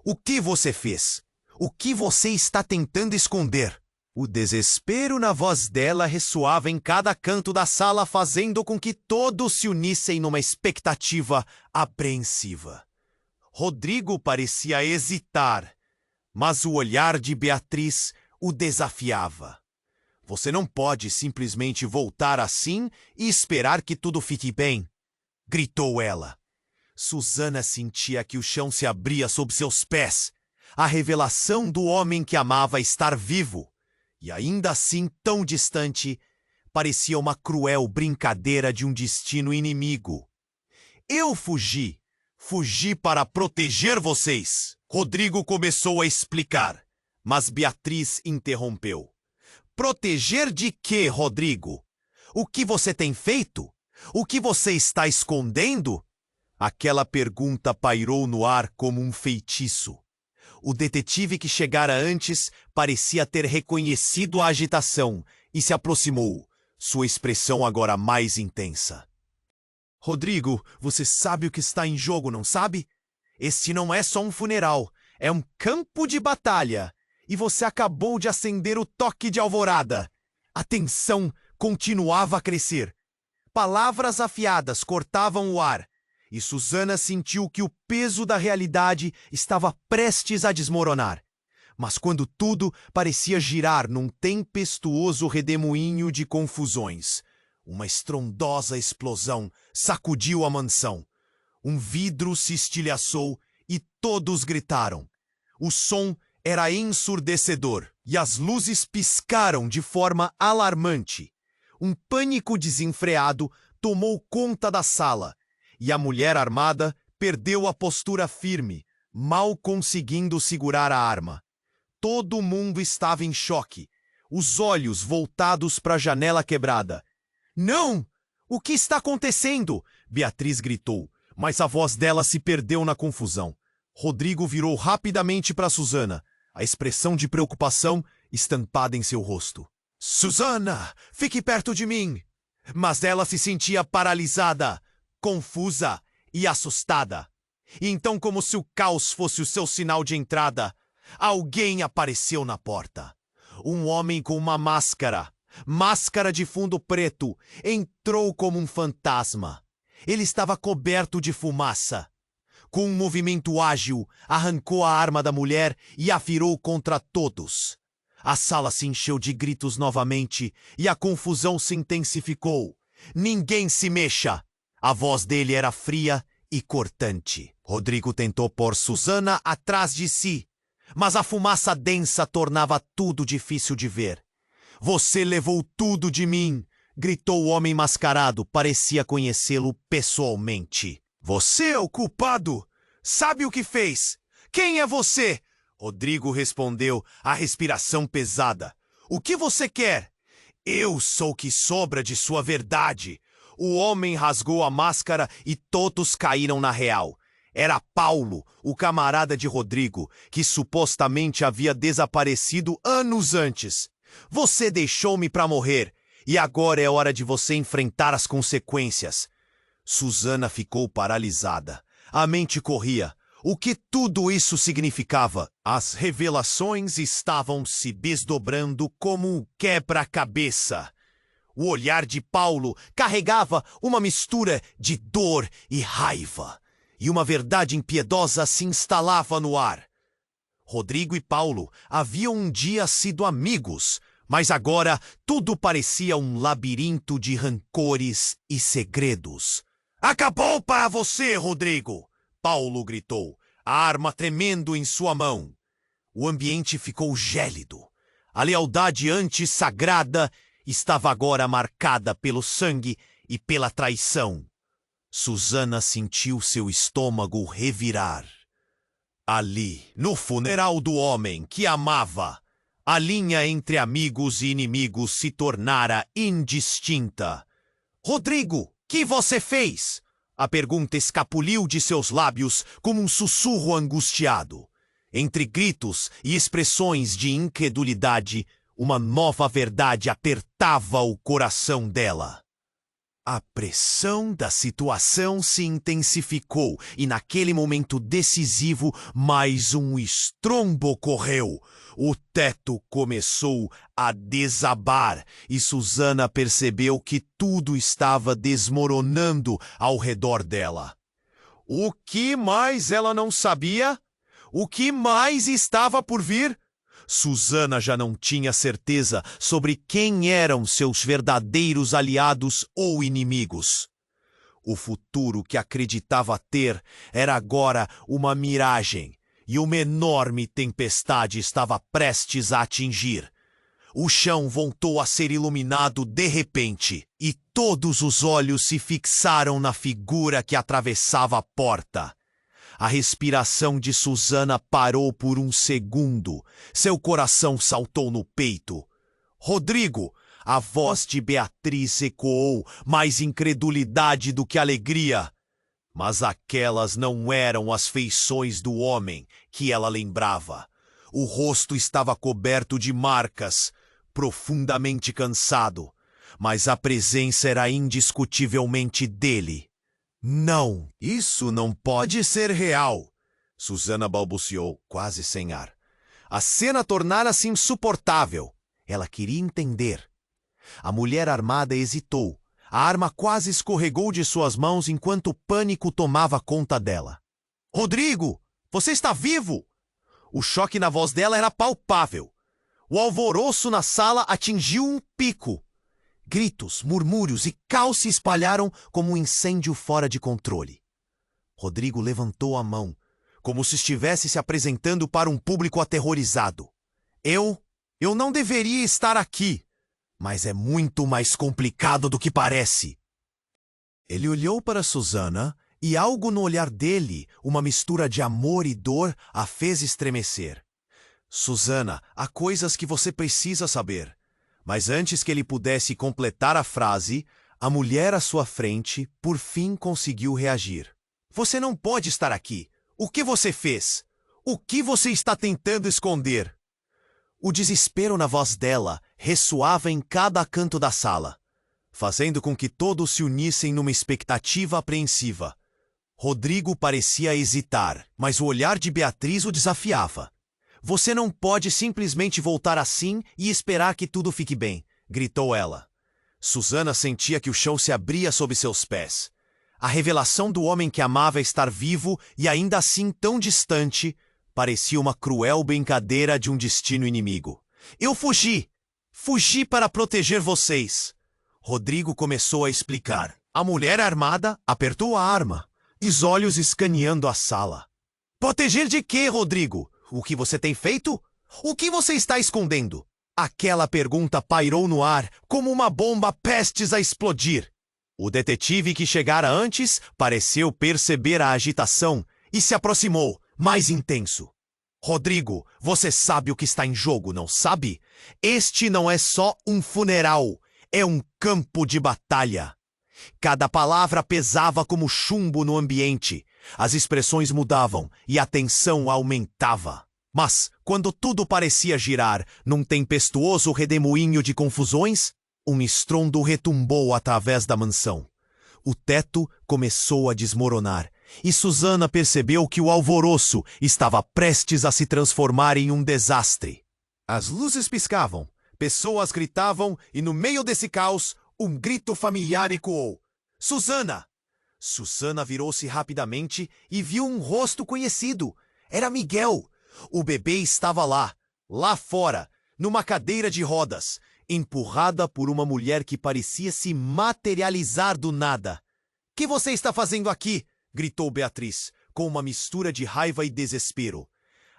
O que você fez? O que você está tentando esconder? O desespero na voz dela ressoava em cada canto da sala, fazendo com que todos se unissem numa expectativa apreensiva. Rodrigo parecia hesitar, mas o olhar de Beatriz o desafiava. Você não pode simplesmente voltar assim e esperar que tudo fique bem, gritou ela. Susana sentia que o chão se abria sob seus pés. A revelação do homem que amava estar vivo, e ainda assim tão distante, parecia uma cruel brincadeira de um destino inimigo. Eu fugi para proteger vocês. Rodrigo começou a explicar, mas Beatriz interrompeu. Proteger de quê, Rodrigo? O que você tem feito? O que você está escondendo? Aquela pergunta pairou no ar como um feitiço. O detetive que chegara antes parecia ter reconhecido a agitação e se aproximou, sua expressão agora mais intensa. Rodrigo, você sabe o que está em jogo, não sabe? Este não é só um funeral, é um campo de batalha. E você acabou de acender o toque de alvorada. A tensão continuava a crescer. Palavras afiadas cortavam o ar. E Susana sentiu que o peso da realidade estava prestes a desmoronar. Mas quando tudo parecia girar num tempestuoso redemoinho de confusões, uma estrondosa explosão sacudiu a mansão. Um vidro se estilhaçou e todos gritaram. O som era ensurdecedor e as luzes piscaram de forma alarmante. Um pânico desenfreado tomou conta da sala e a mulher armada perdeu a postura firme, mal conseguindo segurar a arma. Todo mundo estava em choque, os olhos voltados para a janela quebrada. Não! O que está acontecendo? Beatriz gritou, mas a voz dela se perdeu na confusão. Rodrigo virou rapidamente para Susana, a expressão de preocupação estampada em seu rosto. Susana, fique perto de mim! Mas ela se sentia paralisada, confusa e assustada. E então, como se o caos fosse o seu sinal de entrada, alguém apareceu na porta. Um homem com uma máscara de fundo preto, entrou como um fantasma. Ele estava coberto de fumaça. Com um movimento ágil, arrancou a arma da mulher e a virou contra todos. A sala se encheu de gritos novamente e a confusão se intensificou. Ninguém se mexa! A voz dele era fria e cortante. Rodrigo tentou pôr Susana atrás de si, mas a fumaça densa tornava tudo difícil de ver. Você levou tudo de mim, gritou o homem mascarado, parecia conhecê-lo pessoalmente. Você é o culpado! Sabe o que fez? Quem é você? Rodrigo respondeu, a respiração pesada. O que você quer? Eu sou o que sobra de sua verdade. O homem rasgou a máscara e todos caíram na real. Era Paulo, o camarada de Rodrigo, que supostamente havia desaparecido anos antes. Você deixou-me para morrer, e agora é hora de você enfrentar as consequências. Susana ficou paralisada. A mente corria. O que tudo isso significava? As revelações estavam se desdobrando como um quebra-cabeça. O olhar de Paulo carregava uma mistura de dor e raiva, e uma verdade impiedosa se instalava no ar. Rodrigo e Paulo haviam um dia sido amigos, mas agora tudo parecia um labirinto de rancores e segredos. Acabou para você, Rodrigo! Paulo gritou, a arma tremendo em sua mão. O ambiente ficou gélido. A lealdade antes sagrada estava agora marcada pelo sangue e pela traição. Susana sentiu seu estômago revirar. Ali, no funeral do homem que amava, a linha entre amigos e inimigos se tornara indistinta. Rodrigo, que você fez? A pergunta escapuliu de seus lábios como um sussurro angustiado. Entre gritos e expressões de incredulidade, uma nova verdade apertava o coração dela. A pressão da situação se intensificou e, naquele momento decisivo, mais um estrondo ocorreu. O teto começou a desabar e Susana percebeu que tudo estava desmoronando ao redor dela. O que mais ela não sabia? O que mais estava por vir? Susana já não tinha certeza sobre quem eram seus verdadeiros aliados ou inimigos. O futuro que acreditava ter era agora uma miragem, e uma enorme tempestade estava prestes a atingir. O chão voltou a ser iluminado de repente, e todos os olhos se fixaram na figura que atravessava a porta. A respiração de Susana parou por um segundo. Seu coração saltou no peito. Rodrigo! A voz de Beatriz ecoou, mais incredulidade do que alegria. Mas aquelas não eram as feições do homem que ela lembrava. O rosto estava coberto de marcas, profundamente cansado, mas a presença era indiscutivelmente dele. Não, isso não pode ser real, Susana balbuciou, quase sem ar. A cena tornara-se insuportável. Ela queria entender. A mulher armada hesitou. A arma quase escorregou de suas mãos enquanto o pânico tomava conta dela. Rodrigo, você está vivo? O choque na voz dela era palpável. O alvoroço na sala atingiu um pico. Gritos, murmúrios e caos se espalharam como um incêndio fora de controle. Rodrigo levantou a mão, como se estivesse se apresentando para um público aterrorizado. Eu não deveria estar aqui, mas é muito mais complicado do que parece. Ele olhou para Susana e algo no olhar dele, uma mistura de amor e dor, a fez estremecer. Susana, há coisas que você precisa saber. Mas antes que ele pudesse completar a frase, a mulher à sua frente, por fim, conseguiu reagir. Você não pode estar aqui. O que você fez? O que você está tentando esconder? O desespero na voz dela ressoava em cada canto da sala, fazendo com que todos se unissem numa expectativa apreensiva. Rodrigo parecia hesitar, mas o olhar de Beatriz o desafiava. Você não pode simplesmente voltar assim e esperar que tudo fique bem, gritou ela. Susana sentia que o chão se abria sob seus pés. A revelação do homem que amava estar vivo e ainda assim tão distante parecia uma cruel brincadeira de um destino inimigo. Eu fugi! Fugi para proteger vocês! Rodrigo começou a explicar. A mulher armada apertou a arma, os olhos escaneando a sala. Proteger de quê, Rodrigo? O que você tem feito? O que você está escondendo? Aquela pergunta pairou no ar como uma bomba prestes a explodir. O detetive que chegara antes pareceu perceber a agitação e se aproximou, mais intenso. Rodrigo, você sabe o que está em jogo, não sabe? Este não é só um funeral, é um campo de batalha. Cada palavra pesava como chumbo no ambiente. As expressões mudavam e a tensão aumentava. Mas, quando tudo parecia girar num tempestuoso redemoinho de confusões, um estrondo retumbou através da mansão. O teto começou a desmoronar, e Susana percebeu que o alvoroço estava prestes a se transformar em um desastre. As luzes piscavam, pessoas gritavam e, no meio desse caos, um grito familiar ecoou. Susana! Susana virou-se rapidamente e viu um rosto conhecido. Era Miguel. O bebê estava lá fora, numa cadeira de rodas, empurrada por uma mulher que parecia se materializar do nada. — Que você está fazendo aqui? Gritou Beatriz, com uma mistura de raiva e desespero.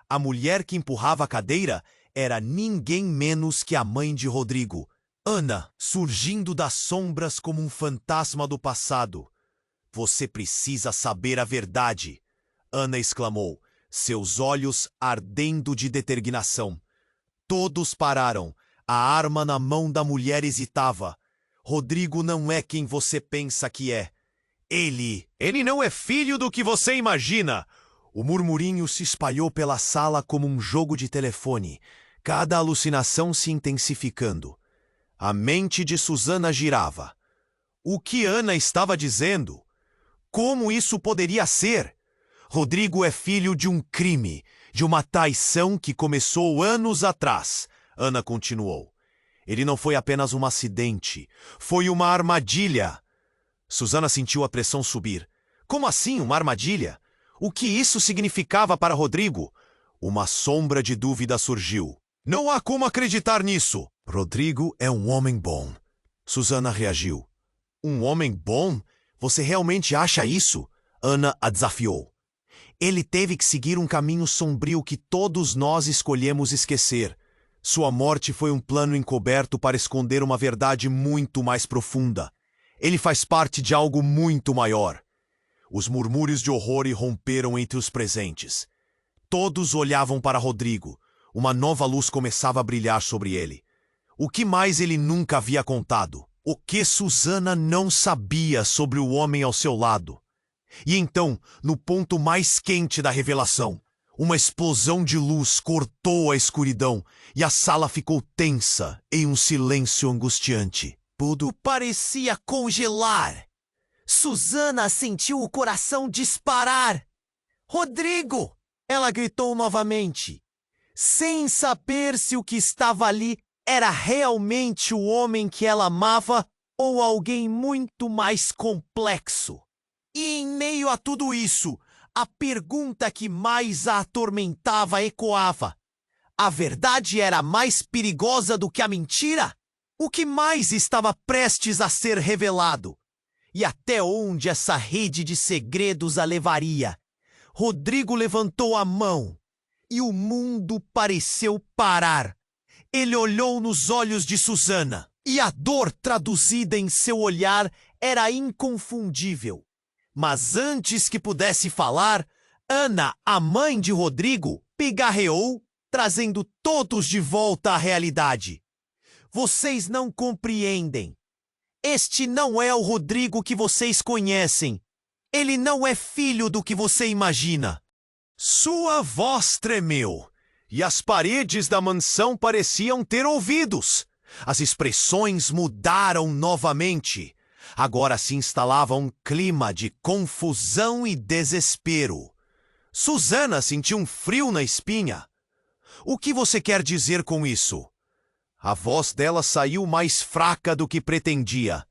A mulher que empurrava a cadeira era ninguém menos que a mãe de Rodrigo, Ana, surgindo das sombras como um fantasma do passado. — Você precisa saber a verdade! Ana exclamou, seus olhos ardendo de determinação. Todos pararam. A arma na mão da mulher hesitava. Rodrigo não é quem você pensa que é. Ele não é filho do que você imagina. O murmurinho se espalhou pela sala como um jogo de telefone, cada alucinação se intensificando. A mente de Susana girava. O que Ana estava dizendo? Como isso poderia ser? Rodrigo é filho de um crime, de uma traição que começou anos atrás, Ana continuou. Ele não foi apenas um acidente, foi uma armadilha. Susana sentiu a pressão subir. Como assim, uma armadilha? O que isso significava para Rodrigo? Uma sombra de dúvida surgiu. Não há como acreditar nisso. Rodrigo é um homem bom. Susana reagiu. Um homem bom? Você realmente acha isso? Ana a desafiou. Ele teve que seguir um caminho sombrio que todos nós escolhemos esquecer. Sua morte foi um plano encoberto para esconder uma verdade muito mais profunda. Ele faz parte de algo muito maior. Os murmúrios de horror irromperam entre os presentes. Todos olhavam para Rodrigo. Uma nova luz começava a brilhar sobre ele. O que mais ele nunca havia contado? O que Susana não sabia sobre o homem ao seu lado? E então, no ponto mais quente da revelação, uma explosão de luz cortou a escuridão e a sala ficou tensa em um silêncio angustiante. Tudo parecia congelar. Susana sentiu o coração disparar. Rodrigo! Ela gritou novamente, sem saber se o que estava ali era realmente o homem que ela amava ou alguém muito mais complexo. E em meio a tudo isso, a pergunta que mais a atormentava ecoava. A verdade era mais perigosa do que a mentira? O que mais estava prestes a ser revelado? E até onde essa rede de segredos a levaria? Rodrigo levantou a mão e o mundo pareceu parar. Ele olhou nos olhos de Susana e a dor traduzida em seu olhar era inconfundível. Mas antes que pudesse falar, Ana, a mãe de Rodrigo, pigarreou, trazendo todos de volta à realidade. Vocês não compreendem. Este não é o Rodrigo que vocês conhecem. Ele não é filho do que você imagina. Sua voz tremeu, e as paredes da mansão pareciam ter ouvidos. As expressões mudaram novamente. Agora se instalava um clima de confusão e desespero. Susana sentiu um frio na espinha. O que você quer dizer com isso? A voz dela saiu mais fraca do que pretendia.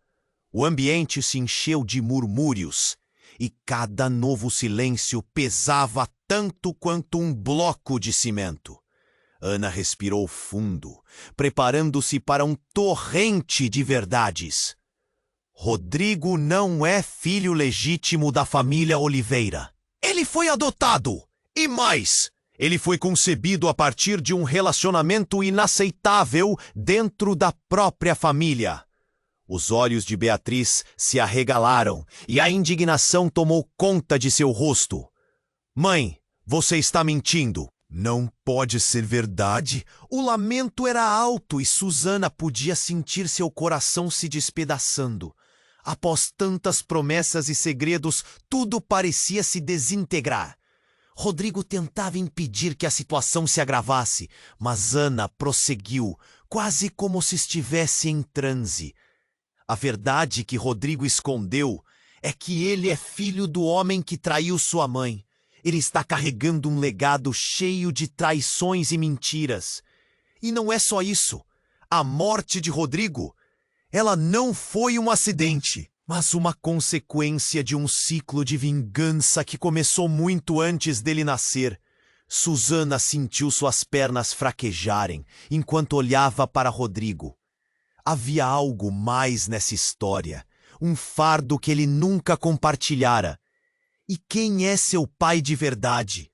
O ambiente se encheu de murmúrios, e cada novo silêncio pesava tanto quanto um bloco de cimento. Ana respirou fundo, preparando-se para um torrente de verdades. Rodrigo não é filho legítimo da família Oliveira. Ele foi adotado. E mais, ele foi concebido a partir de um relacionamento inaceitável dentro da própria família. Os olhos de Beatriz se arregalaram e a indignação tomou conta de seu rosto. Mãe, você está mentindo. Não pode ser verdade. O lamento era alto e Susana podia sentir seu coração se despedaçando. Após tantas promessas e segredos, tudo parecia se desintegrar. Rodrigo tentava impedir que a situação se agravasse, mas Ana prosseguiu, quase como se estivesse em transe. A verdade que Rodrigo escondeu é que ele é filho do homem que traiu sua mãe. Ele está carregando um legado cheio de traições e mentiras. E não é só isso. A morte de Rodrigo, ela não foi um acidente, mas uma consequência de um ciclo de vingança que começou muito antes dele nascer. Susana sentiu suas pernas fraquejarem enquanto olhava para Rodrigo. Havia algo mais nessa história, um fardo que ele nunca compartilhara. E quem é seu pai de verdade?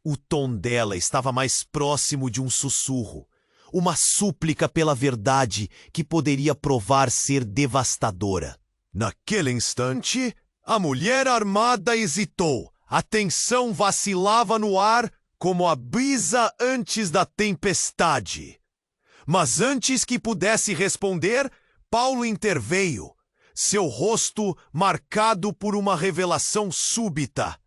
O tom dela estava mais próximo de um sussurro, uma súplica pela verdade que poderia provar ser devastadora. Naquele instante, a mulher armada hesitou. A tensão vacilava no ar como a brisa antes da tempestade. Mas antes que pudesse responder, Paulo interveio, seu rosto marcado por uma revelação súbita.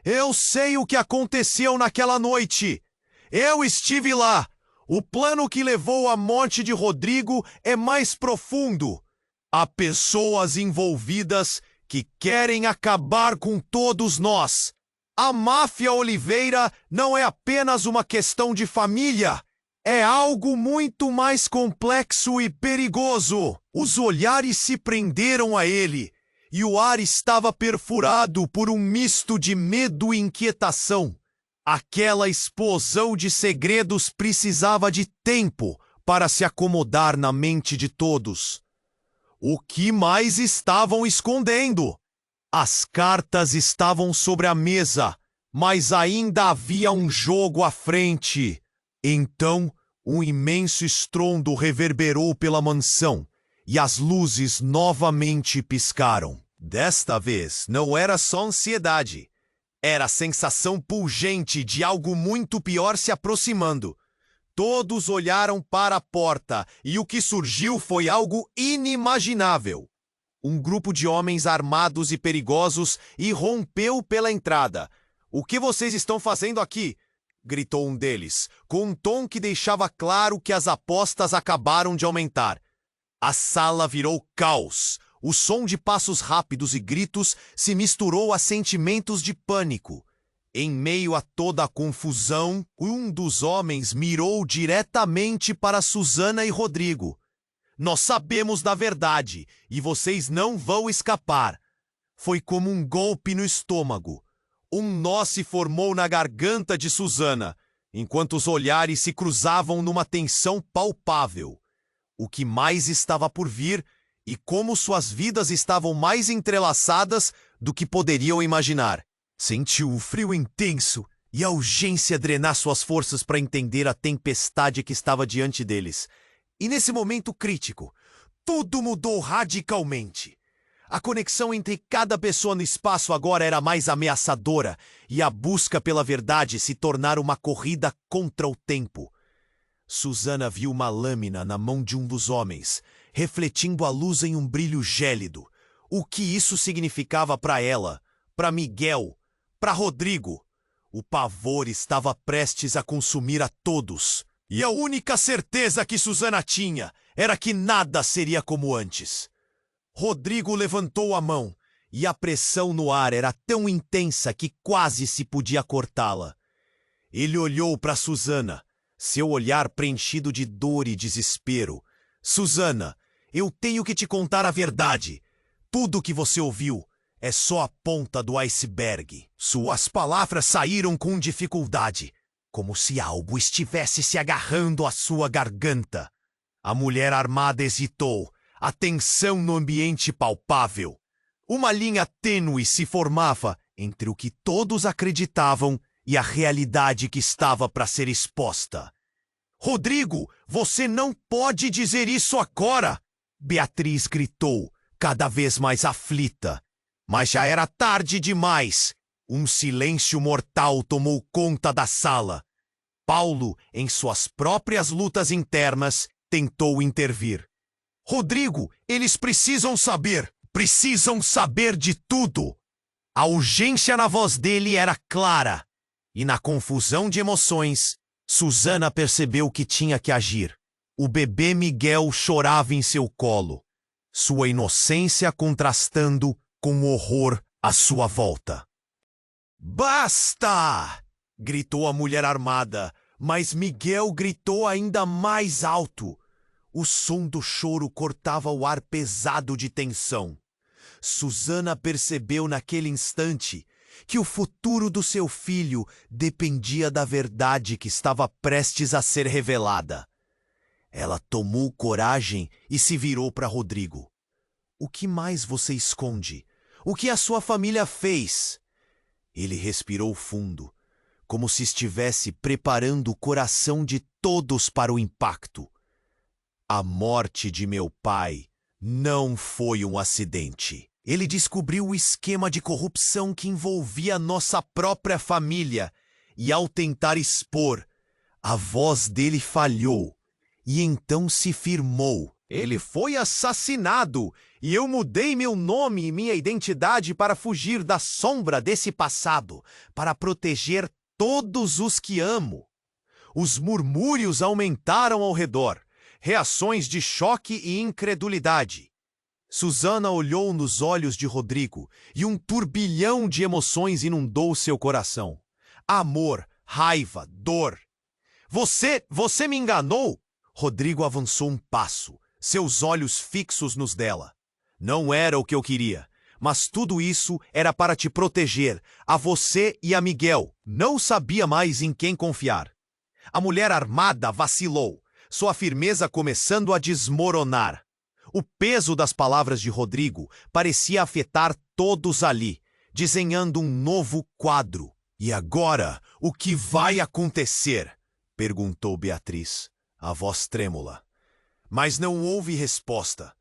Eu sei o que aconteceu naquela noite. Eu estive lá. O plano que levou à morte de Rodrigo é mais profundo. Há pessoas envolvidas que querem acabar com todos nós. A máfia Oliveira não é apenas uma questão de família. É algo muito mais complexo e perigoso. Os olhares se prenderam a ele, e o ar estava perfurado por um misto de medo e inquietação. Aquela explosão de segredos precisava de tempo para se acomodar na mente de todos. O que mais estavam escondendo? As cartas estavam sobre a mesa, mas ainda havia um jogo à frente. Então, um imenso estrondo reverberou pela mansão e as luzes novamente piscaram. Desta vez, não era só ansiedade. Era a sensação pungente de algo muito pior se aproximando. Todos olharam para a porta e o que surgiu foi algo inimaginável. Um grupo de homens armados e perigosos irrompeu pela entrada. "O que vocês estão fazendo aqui?" gritou um deles, com um tom que deixava claro que as apostas acabaram de aumentar. A sala virou caos. O som de passos rápidos e gritos se misturou a sentimentos de pânico. Em meio a toda a confusão, um dos homens mirou diretamente para Susana e Rodrigo. "Nós sabemos da verdade, e vocês não vão escapar." Foi como um golpe no estômago. Um nó se formou na garganta de Susana, enquanto os olhares se cruzavam numa tensão palpável. O que mais estava por vir e como suas vidas estavam mais entrelaçadas do que poderiam imaginar. Sentiu o frio intenso e a urgência drenar suas forças para entender a tempestade que estava diante deles. E nesse momento crítico, tudo mudou radicalmente. A conexão entre cada pessoa no espaço agora era mais ameaçadora e a busca pela verdade se tornara uma corrida contra o tempo. Susana viu uma lâmina na mão de um dos homens, refletindo a luz em um brilho gélido. O que isso significava para ela, para Miguel, para Rodrigo? O pavor estava prestes a consumir a todos. E a única certeza que Susana tinha era que nada seria como antes. Rodrigo levantou a mão e a pressão no ar era tão intensa que quase se podia cortá-la. Ele olhou para Susana, seu olhar preenchido de dor e desespero. "Susana, eu tenho que te contar a verdade. Tudo o que você ouviu é só a ponta do iceberg." Suas palavras saíram com dificuldade, como se algo estivesse se agarrando à sua garganta. A mulher armada hesitou, a tensão no ambiente palpável. Uma linha tênue se formava entre o que todos acreditavam e a realidade que estava para ser exposta. "Rodrigo, você não pode dizer isso agora!" Beatriz gritou, cada vez mais aflita. Mas já era tarde demais. Um silêncio mortal tomou conta da sala. Paulo, em suas próprias lutas internas, tentou intervir. "Rodrigo, eles precisam saber de tudo." A urgência na voz dele era clara, e na confusão de emoções, Susana percebeu que tinha que agir. O bebê Miguel chorava em seu colo, sua inocência contrastando com o horror à sua volta. "Basta!" gritou a mulher armada, mas Miguel gritou ainda mais alto. O som do choro cortava o ar pesado de tensão. Susana percebeu naquele instante que o futuro do seu filho dependia da verdade que estava prestes a ser revelada. Ela tomou coragem e se virou para Rodrigo. "O que mais você esconde? O que a sua família fez?" Ele respirou fundo, como se estivesse preparando o coração de todos para o impacto. "A morte de meu pai não foi um acidente. Ele descobriu o esquema de corrupção que envolvia nossa própria família e, ao tentar expor, a voz dele falhou e então se firmou. Ele foi assassinado E eu mudei meu nome e minha identidade para fugir da sombra desse passado, para proteger todos os que amo. Os murmúrios aumentaram ao redor, reações de choque e incredulidade. Susana olhou nos olhos de Rodrigo e um turbilhão de emoções inundou seu coração. Amor, raiva, dor. Você me enganou? Rodrigo avançou um passo, seus olhos fixos nos dela. Não era o que eu queria, mas tudo isso era para te proteger, a você e a Miguel. Não sabia mais em quem confiar. A mulher armada vacilou, sua firmeza começando a desmoronar. O peso das palavras de Rodrigo parecia afetar todos ali, desenhando um novo quadro. E agora, o que vai acontecer? Perguntou Beatriz, a voz trêmula. Mas não houve resposta,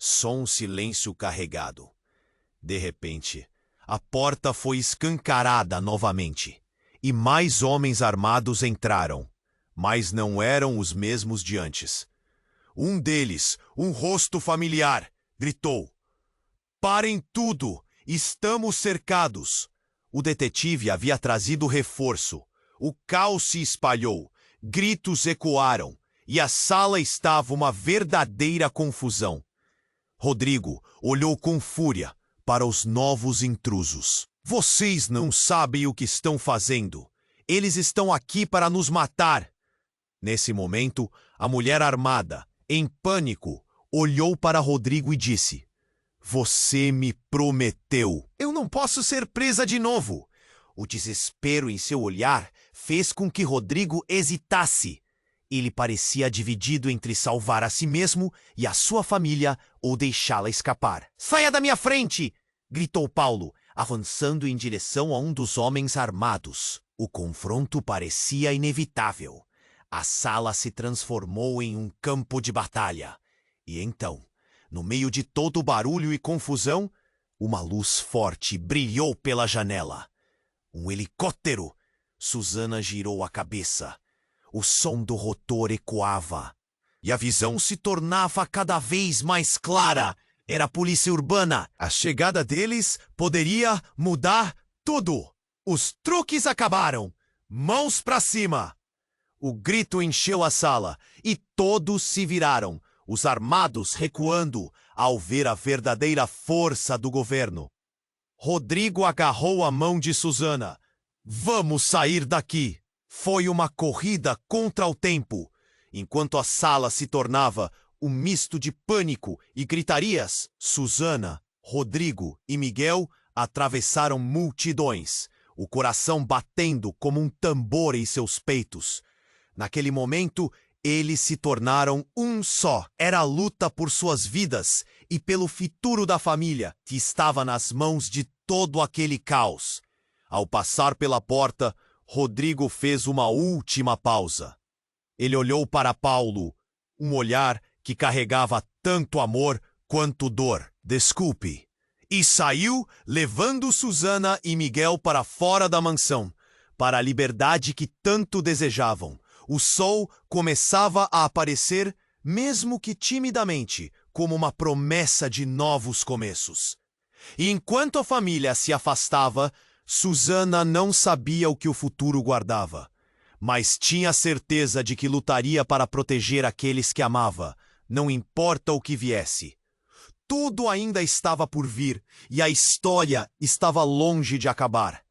só um silêncio carregado. De repente, a porta foi escancarada novamente, e mais homens armados entraram, mas não eram os mesmos de antes. Um deles, um rosto familiar, gritou: "Parem tudo! Estamos cercados!" O detetive havia trazido reforço. O caos se espalhou, gritos ecoaram, e a sala estava uma verdadeira confusão. Rodrigo olhou com fúria para os novos intrusos. "Vocês não sabem o que estão fazendo. Eles estão aqui para nos matar." Nesse momento, a mulher armada, em pânico, olhou para Rodrigo e disse: "Você me prometeu. Eu não posso ser presa de novo." O desespero em seu olhar fez com que Rodrigo hesitasse. Ele parecia dividido entre salvar a si mesmo e a sua família ou deixá-la escapar. "Saia da minha frente!" gritou Paulo, avançando em direção a um dos homens armados. O confronto parecia inevitável. A sala se transformou em um campo de batalha. E então, no meio de todo o barulho e confusão, uma luz forte brilhou pela janela. Um helicóptero! Susana girou a cabeça. O som do rotor ecoava. E a visão se tornava cada vez mais clara. Era a polícia urbana. A chegada deles poderia mudar tudo. Os truques acabaram. Mãos pra cima! O grito encheu a sala e todos se viraram, os armados recuando ao ver a verdadeira força do governo. Rodrigo agarrou a mão de Susana. "Vamos sair daqui!" Foi uma corrida contra o tempo, enquanto a sala se tornava um misto de pânico e gritarias. Susana, Rodrigo e Miguel atravessaram multidões, o coração batendo como um tambor em seus peitos. Naquele momento, eles se tornaram um só. Era a luta por suas vidas e pelo futuro da família, que estava nas mãos de todo aquele caos. Ao passar pela porta, Rodrigo fez uma última pausa. Ele olhou para Paulo, um olhar que carregava tanto amor quanto dor. "Desculpe." E saiu, levando Susana e Miguel para fora da mansão, para a liberdade que tanto desejavam. O sol começava a aparecer, mesmo que timidamente, como uma promessa de novos começos. E enquanto a família se afastava, Susana não sabia o que o futuro guardava, mas tinha certeza de que lutaria para proteger aqueles que amava, não importa o que viesse. Tudo ainda estava por vir e a história estava longe de acabar.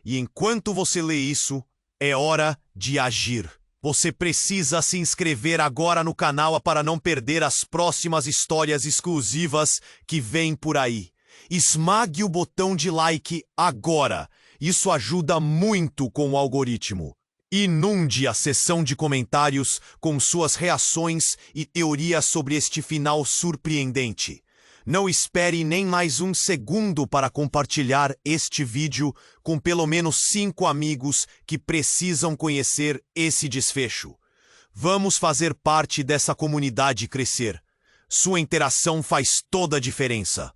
E enquanto você lê isso, é hora de agir. Você precisa se inscrever agora no canal para não perder as próximas histórias exclusivas que vêm por aí. Esmague o botão de like agora. Isso ajuda muito com o algoritmo. Inunde a seção de comentários com suas reações e teorias sobre este final surpreendente. Não espere nem mais um segundo para compartilhar este vídeo com pelo menos 5 amigos que precisam conhecer esse desfecho. Vamos fazer parte dessa comunidade crescer. Sua interação faz toda a diferença.